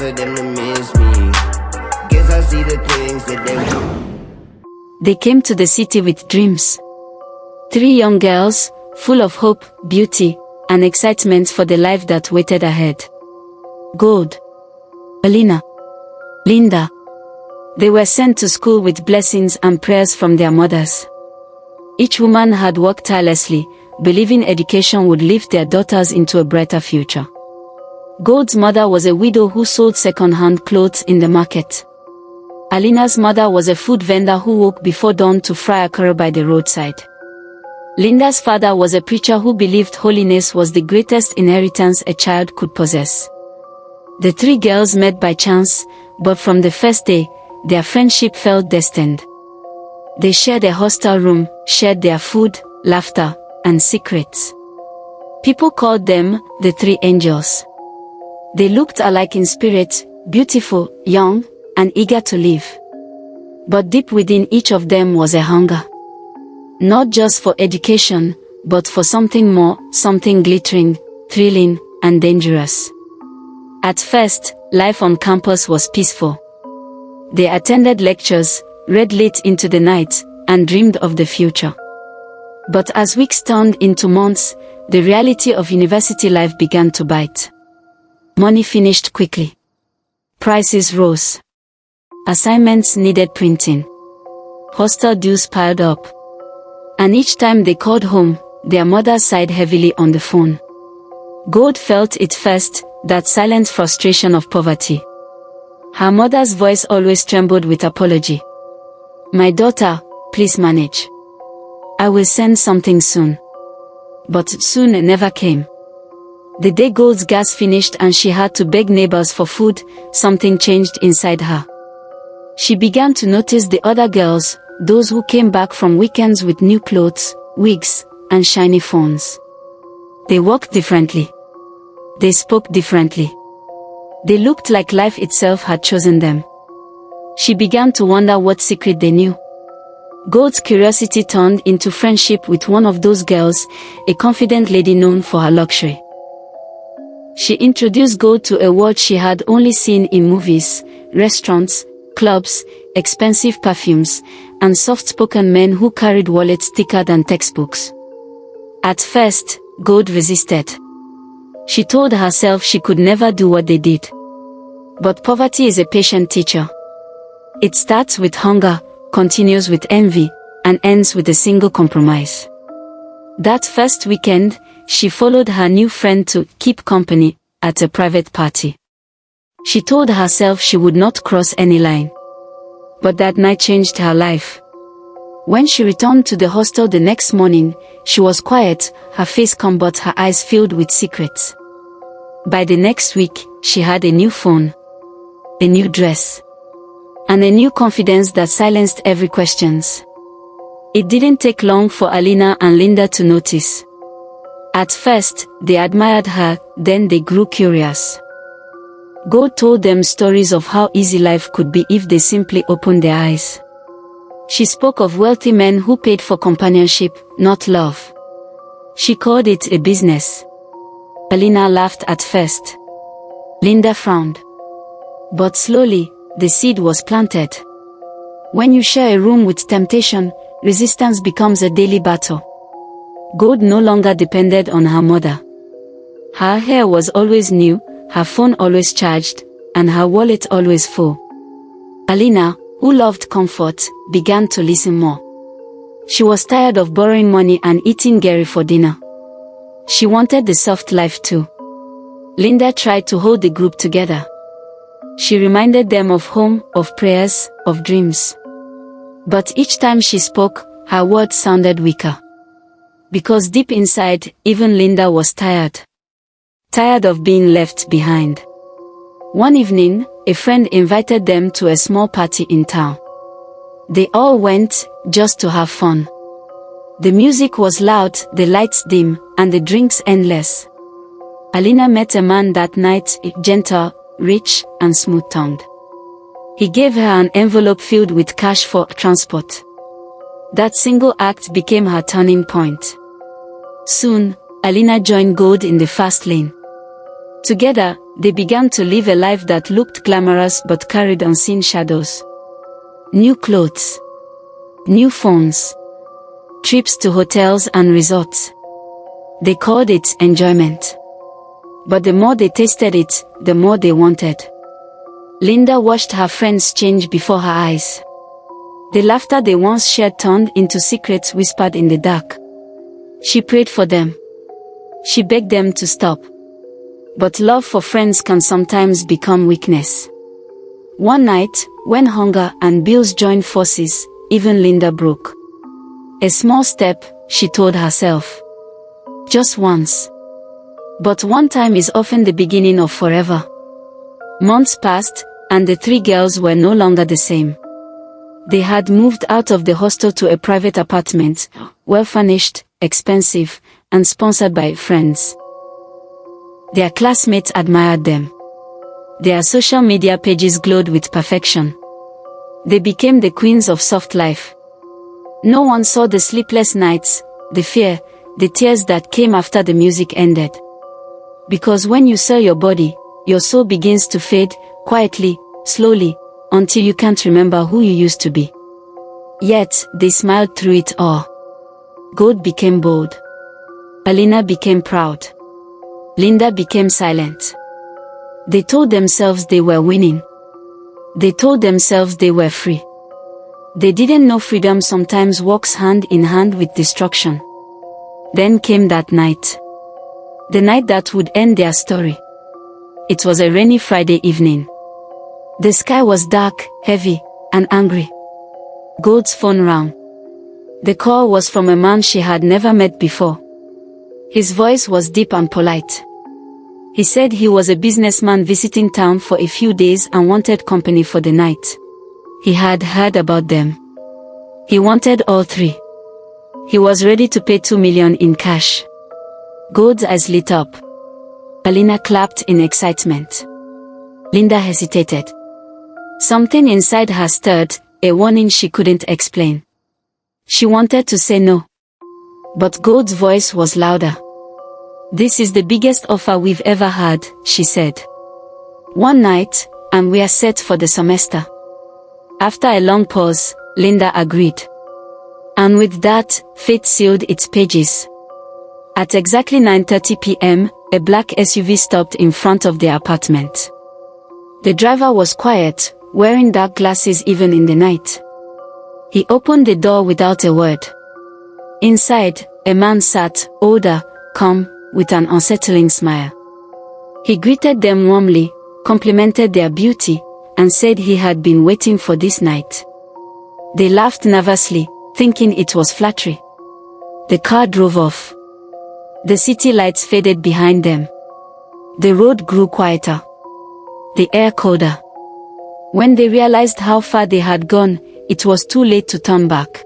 for them to miss me. Guess I see the things that They came to the city with dreams. 3 young girls, full of hope, beauty, and excitement for the life that waited ahead. Gold, Alina, Linda. They were sent to school with blessings and prayers from their mothers. Each woman had worked tirelessly, believing education would lift their daughters into a brighter future. Gold's mother was a widow who sold second-hand clothes in the market. Alina's mother was a food vendor who woke before dawn to fry akara by the roadside. Linda's father was a preacher who believed holiness was the greatest inheritance a child could possess. The 3 girls met by chance, but from the first day, their friendship felt destined. They shared a hostel room, shared their food, laughter, and secrets. People called them the 3 angels. They looked alike in spirit, beautiful, young, and eager to live. But deep within each of them was a hunger. Not just for education, but for something more, something glittering, thrilling, and dangerous. At first, life on campus was peaceful. They attended lectures, read late into the night, and dreamed of the future. But as weeks turned into months, the reality of university life began to bite. Money finished quickly. Prices rose. Assignments needed printing. Hostel dues piled up. And each time they called home, their mother sighed heavily on the phone. Gold felt it first, that silent frustration of poverty. Her mother's voice always trembled with apology. "My daughter, please manage. I will send something soon." But soon never came. The day Gold's gas finished and she had to beg neighbors for food, something changed inside her. She began to notice the other girls, those who came back from weekends with new clothes, wigs, and shiny phones. They walked differently. They spoke differently. They looked like life itself had chosen them. She began to wonder what secret they knew. Gold's curiosity turned into friendship with one of those girls, a confident lady known for her luxury. She introduced Gold to a world she had only seen in movies, restaurants, clubs, expensive perfumes, and soft-spoken men who carried wallets thicker than textbooks. At first, Gold resisted. She told herself she could never do what they did. But poverty is a patient teacher. It starts with hunger, continues with envy, and ends with a single compromise. That first weekend, she followed her new friend to keep company at a private party. She told herself she would not cross any line. But that night changed her life. When she returned to the hostel the next morning, she was quiet, her face calm but her eyes filled with secrets. By the next week, she had a new phone, a new dress, and a new confidence that silenced every questions. It didn't take long for Alina and Linda to notice. At first, they admired her, then they grew curious. Gold told them stories of how easy life could be if they simply opened their eyes. She spoke of wealthy men who paid for companionship, not love. She called it a business. Alina laughed at first. Linda frowned. But slowly, the seed was planted. When you share a room with temptation, resistance becomes a daily battle. Gold no longer depended on her mother. Her hair was always new, her phone always charged, and her wallet always full. Alina, who loved comfort, began to listen more. She was tired of borrowing money and eating Gary for dinner. She wanted the soft life too. Linda tried to hold the group together. She reminded them of home, of prayers, of dreams. But each time she spoke, her words sounded weaker. Because deep inside, even Linda was tired. Tired of being left behind. One evening, a friend invited them to a small party in town. They all went, just to have fun. The music was loud, the lights dim, and the drinks endless. Alina met a man that night, gentle, rich, and smooth-tongued. He gave her an envelope filled with cash for transport. That single act became her turning point. Soon, Alina joined Gold in the fast lane. Together, they began to live a life that looked glamorous but carried unseen shadows. New clothes. New phones. Trips to hotels and resorts. They called it enjoyment. But the more they tasted it, the more they wanted. Linda watched her friends change before her eyes. The laughter they once shared turned into secrets whispered in the dark. She prayed for them. She begged them to stop. But love for friends can sometimes become weakness. One night, when hunger and bills joined forces, even Linda broke. A small step, she told herself. Just once. But one time is often the beginning of forever. Months passed, and the three girls were no longer the same. They had moved out of the hostel to a private apartment, well-furnished, expensive, and sponsored by friends. Their classmates admired them. Their social media pages glowed with perfection. They became the queens of soft life. No one saw the sleepless nights, the fear, the tears that came after the music ended. Because when you sell your body, your soul begins to fade, quietly, slowly, until you can't remember who you used to be. Yet, they smiled through it all. Gold became bold. Alina became proud. Linda became silent. They told themselves they were winning. They told themselves they were free. They didn't know freedom sometimes walks hand in hand with destruction. Then came that night. The night that would end their story. It was a rainy Friday evening. The sky was dark, heavy, and angry. Gold's phone rang. The call was from a man she had never met before. His voice was deep and polite. He said he was a businessman visiting town for a few days and wanted company for the night. He had heard about them. He wanted all three. He was ready to pay 2 million in cash. Gold's eyes lit up. Alina clapped in excitement. Linda hesitated. Something inside her stirred, a warning she couldn't explain. She wanted to say no. But Gold's voice was louder. This is the biggest offer we've ever had, she said. One night, and we are set for the semester. After a long pause, Linda agreed. And with that, fate sealed its pages. At exactly 9:30 p.m., a black SUV stopped in front of their apartment. The driver was quiet, wearing dark glasses even in the night. He opened the door without a word. Inside, a man sat, older, calm, with an unsettling smile. He greeted them warmly, complimented their beauty, and said he had been waiting for this night. They laughed nervously, thinking it was flattery. The car drove off. The city lights faded behind them. The road grew quieter. The air colder. When they realized how far they had gone, it was too late to turn back.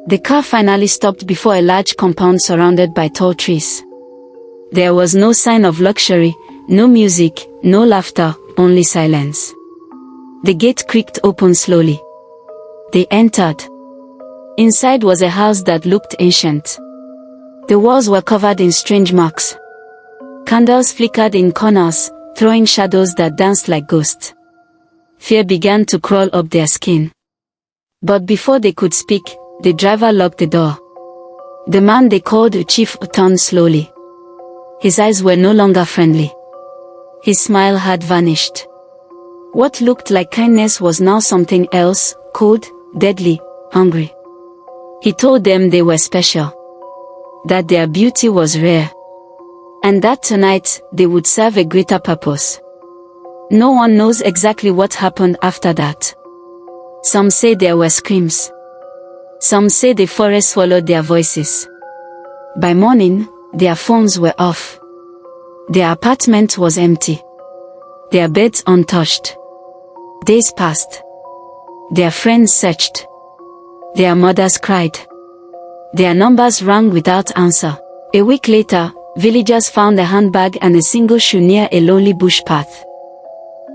The car finally stopped before a large compound surrounded by tall trees. There was no sign of luxury, no music, no laughter, only silence. The gate creaked open slowly. They entered. Inside was a house that looked ancient. The walls were covered in strange marks. Candles flickered in corners, throwing shadows that danced like ghosts. Fear began to crawl up their skin. But before they could speak, the driver locked the door. The man they called the chief turned slowly. His eyes were no longer friendly. His smile had vanished. What looked like kindness was now something else, cold, deadly, hungry. He told them they were special. That their beauty was rare. And that tonight, they would serve a greater purpose. No one knows exactly what happened after that. Some say there were screams. Some say the forest swallowed their voices. By morning, their phones were off. Their apartment was empty. Their beds untouched. Days passed. Their friends searched. Their mothers cried. Their numbers rang without answer. A week later, villagers found a handbag and a single shoe near a lonely bush path.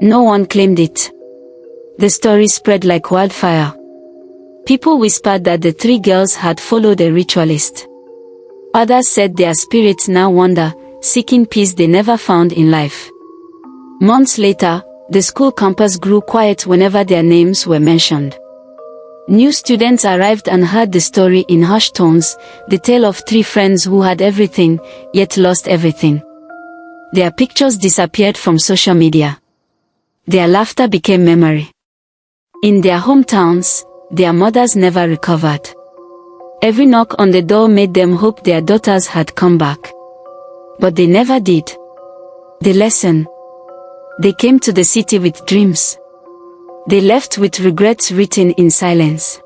No one claimed it. The story spread like wildfire. People whispered that the three girls had followed a ritualist. Others said their spirits now wander, seeking peace they never found in life. Months later, the school campus grew quiet whenever their names were mentioned. New students arrived and heard the story in hushed tones, the tale of three friends who had everything, yet lost everything. Their pictures disappeared from social media. Their laughter became memory. In their hometowns, their mothers never recovered. Every knock on the door made them hope their daughters had come back. But they never did. The lesson. They came to the city with dreams. They left with regrets written in silence.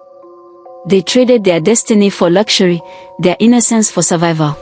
They traded their destiny for luxury, their innocence for survival.